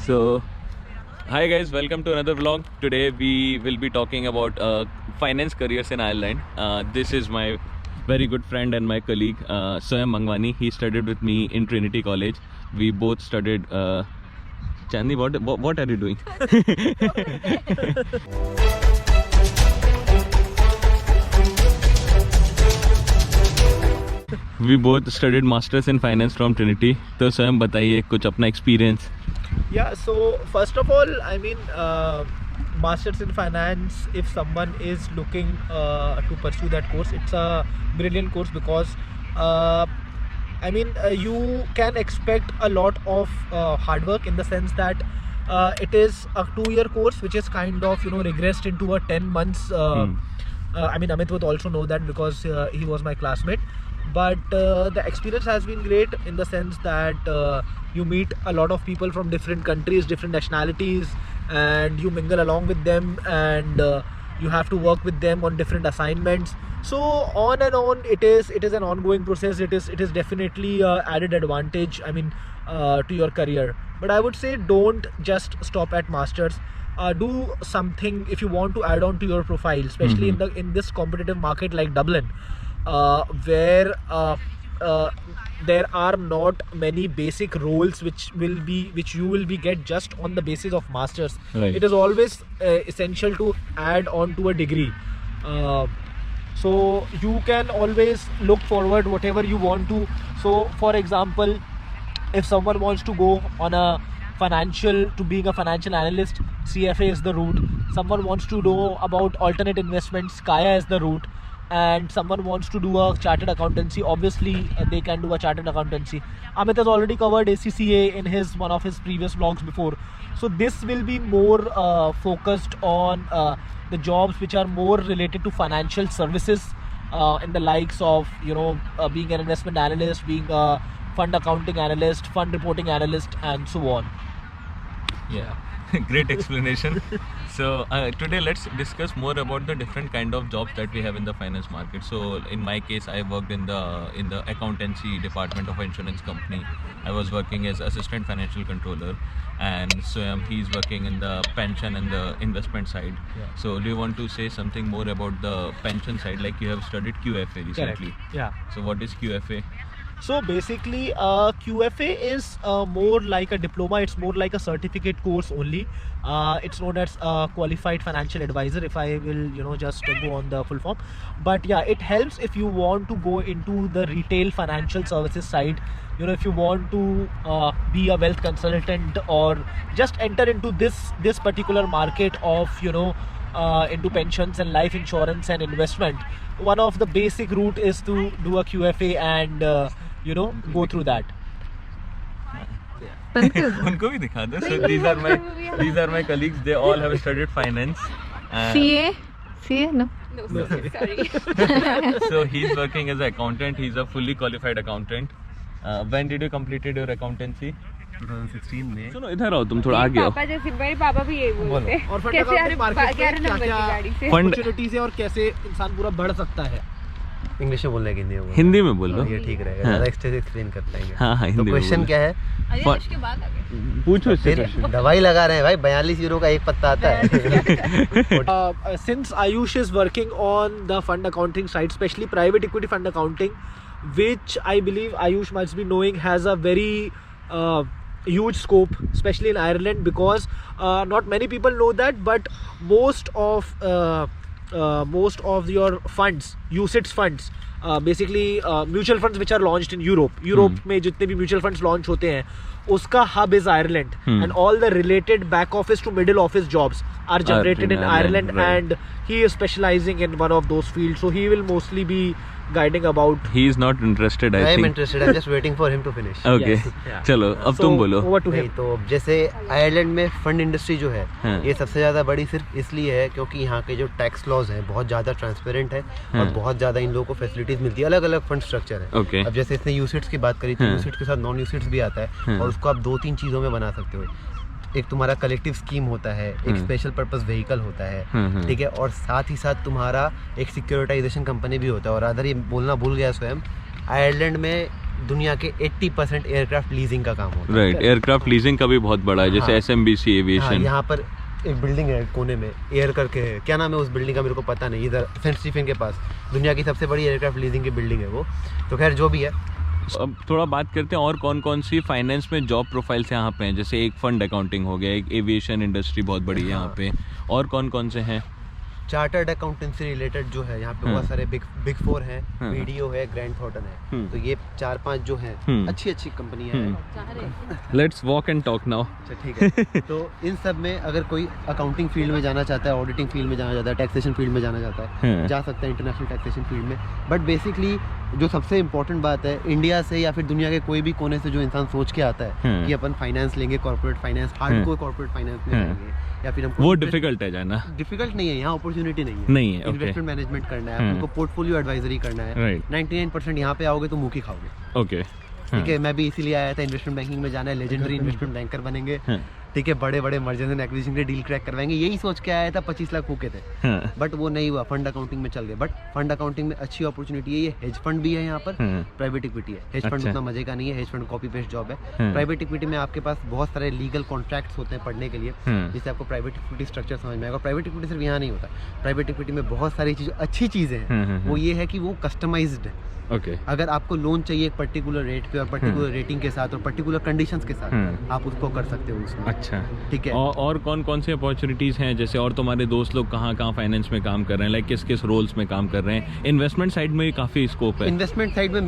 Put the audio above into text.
So, hi guys, welcome to another vlog. Today we will be talking about finance careers in Ireland. This is my very good friend and my colleague Soham Mangwani. He studied with me in Trinity College. We both studied. Chandni, what are you doing? We both studied masters in finance from Trinity. तो स्वयं बताइए कुछ अपना experience. Yeah, so first of all, I mean, Masters in Finance, if someone is looking to pursue that course, it's a brilliant course because, you can expect a lot of hard work in the sense that it is a 2-year course which is kind of, regressed into a 10 months. Amit would also know that because he was my classmate. But the experience has been great in the sense that you meet a lot of people from different countries, different nationalities, and you mingle along with them, and you have to work with them on different assignments. So on and on, it is an ongoing process. It is definitely added advantage, to your career. But I would say don't just stop at masters. Do something if you want to add on to your profile, especially in this competitive market like Dublin. Where there are not many basic roles which you will be get just on the basis of masters. Right. It is always essential to add on to a degree. So you can always look forward whatever you want to. So for example, if someone wants to go on being a financial analyst, CFA is the route. Someone wants to know about alternate investments, Kaya is the route. And someone wants to do a chartered accountancy, obviously they can do a chartered accountancy. Amit has already covered ACCA in one of his previous vlogs before. So this will be more focused on the jobs which are more related to financial services, in the likes of being an investment analyst, being a fund accounting analyst, fund reporting analyst, and so on. Yeah, great explanation. So today let's discuss more about the different kind of jobs that we have in the finance market. So in my case, I worked in the accountancy department of an insurance company. I was working as assistant financial controller, and so he's working in the pension and the investment side. Yeah. So do you want to say something more about the pension side? Like you have studied QFA recently. Correct. Yeah. So what is QFA? So basically, QFA is more like a diploma. It's more like a certificate course only. It's known as Qualified Financial Advisor, if I will, just go on the full form. But yeah, it helps if you want to go into the retail financial services side. If you want to be a wealth consultant or just enter into this particular market of, into pensions and life insurance and investment. One of the basic route is to do a QFA and go through that. उनको भी दिखा दो. So these are my colleagues. They all have studied finance. CA no. No. Sorry. So he's working as an accountant. He's a fully qualified accountant. When did you completed your accountancy? 2016 में. सुनो इधर आओ, तुम थोड़ा आगे आओ. पापा जैसे मेरे पापा भी यही बोलते हैं. और फंड कैसे अकाउंटिंग मार्केट में 11 नंबर की गाड़ी से फंड अपॉर्चुनिटीज है और कैसे इंसान पूरा बढ़ सकता है. इंग्लिश में बोलने की हिंदी में हिंदी में बोल लो. ये ठीक रहेगा. हाँ. ज़्यादा एक्सटेंस एक्सप्लेन कर पाएंगे. हाँ तो हिंदी में क्वेश्चन बोलो. क्या है? उसके बाद आगे पूछो इससे फिर question. दवाई लगा रहे हैं भाई. 42 यूरो का एक पत्ता आता है. Since Ayush is working on the fund accounting side, especially private equity fund accounting, which I believe Ayush must be knowing has a very huge scope, especially in Ireland, because not many people know that, but most of your funds, UCITS funds, basically mutual funds which are launched in Europe में जितने भी mutual funds launch होते हैं, उसका hub is Ireland, and all the related back office to middle office jobs are generated in Ireland, right. and he is specializing in one of those fields, so he will mostly be guiding about. He is not interested, I I am think. interested. I'm just waiting for him to finish. Okay. Yes, yeah. चलो अब तुम बोलो. Over to नहीं him. तो जैसे Ireland में fund industry जो है, हाँ. ये सबसे ज़्यादा बड़ी सिर्फ इसलिए है क्योंकि यहाँ के जो टैक्स लॉज हैं बहुत ज़्यादा ट्रांसपेरेंट है हाँ. और बहुत ज़्यादा इन लोगों को फैसिलिटीज़ मिलती है. अलग अलग फंड स्ट्रक्चर है. Okay. अब जैसे इसने यूसिट्स की बात करी तो हाँ. यूसिट्स के साथ नॉन यूसिट्स भी आता है हाँ. और उसको आप 2-3 चीज़ों में बना सकते हो. एक तुम्हारा कलेक्टिव स्कीम होता है, एक स्पेशल पर्पस व्हीकल होता है, ठीक है, और साथ ही साथ तुम्हारा एक सिक्योरिटाइजेशन कंपनी भी होता है. और अदर ये बोलना भूल गया स्वयं, आयरलैंड में दुनिया के 80% एयरक्राफ्ट लीजिंग का काम होता है। राइट, एयरक्राफ्ट लीजिंग का भी बहुत बड़ा है, जैसे हाँ। SMBC हाँ, एविएशन। यहाँ पर एक बिल्डिंग है कोने में, एयर करके है, क्या नाम है उस बिल्डिंग का मेरे को पता नहीं, इधर सेंट स्टीफन के पास दुनिया की सबसे बड़ी एयरक्राफ्ट लीजिंग की बिल्डिंग है वो। तो खैर जो भी है, अब थोड़ा बात करते हैं और कौन कौन सी फाइनेंस में जॉब प्रोफाइल्स यहाँ पे हैं। जैसे एक फंड अकाउंटिंग हो गया, एक एविएशन इंडस्ट्री बहुत बड़ी है यहाँ हाँ। पे, और कौन कौन से हैं? चार्टर्ड अकाउंटेंसी रिलेटेड जो है यहाँ पे बहुत सारे बिग 4 हैं, वीडियो है, ग्रैंड थॉर्टन है, तो ये 4-5 जो हैं अच्छी अच्छी कंपनियां हैं। Let's walk and talk now. अच्छा ठीक है। तो इन सब में अगर कोई अकाउंटिंग फील्ड में जाना चाहता है, ऑडिटिंग फील्ड में जाना चाहता है, टैक्सेशन फील्ड में जाना चाहता है, जा सकता है इंटरनेशनल टैक्सेशन फील्ड में। बट बेसिकली जो सबसे इम्पोर्टेंट बात है, इंडिया से या फिर दुनिया के कोई भी कोने से जो इंसान सोच के आता है कि अपन फाइनेंस लेंगे, corporate finance, hardcore corporate finance में जाएंगे, या फिर हमको वो डिफिकल्ट है जाना। डिफिकल्ट नहीं है, यहाँ अपॉर्चुनिटी नहीं है। okay. इन्वेस्टमेंट मैनेजमेंट करना है, आपको पोर्टफोलियो एडवाइजरी करना है। Right. 99% यहाँ पे आओगे तो मुँह की खाओगे। ओके, ठीक है, मैं भी इसीलिए आया था, इन्वेस्टमेंट बैंकिंग में जाना है, लेजेंडरी इन्वेस्टमेंट बैंकर बनेंगे। ठीक है, बड़े बड़े मर्जर्स एंड एक्विजिशन के डील क्रैक करवाएंगे, यही सोच के आया था, 25 लाख फूके थे। बट वो नहीं हुआ, फंड अकाउंटिंग में चल गए। बट फंड अकाउंटिंग में अच्छी अपॉर्चुनिटी है, ये हेज फंड भी है यहाँ पर, प्राइवेट इक्विटी है। हेज फंड अच्छा। उतना मजे का नहीं है, hedge fund copy paste job है। प्राइवेट इक्विटी में आपके पास बहुत सारे लीगल कॉन्ट्रैक्ट्स होते हैं पढ़ने के लिए, जिससे आपको प्राइवेट इक्विटी स्ट्रक्चर समझ में आएगा। प्राइवेट इक्विटी सिर्फ यहाँ नहीं होता, प्राइवेट इक्विटी में बहुत सारी चीज़ें, अच्छी चीज़ें हैं। वो ये है कि वो कस्टमाइज्ड है। ओके, अगर आपको लोन चाहिए एक पर्टिकुलर रेट पे और पर्टिकुलर रेटिंग के साथ और पर्टिकुलर कंडीशंस के साथ, आप उसको कर सकते हो उसमें। अच्छा, ठीक है। और कौन कौन सी अपॉर्चुनिटीज़ हैं? जैसे और तुम्हारे दोस्त लोग कहाँ कहाँ फाइनेंस में काम कर रहे हैं, लाइक किस किस रोल्स में काम कर रहे हैं? इन्वेस्टमेंट साइड में काफ़ी स्कोप है। इन्वेस्टमेंट साइड में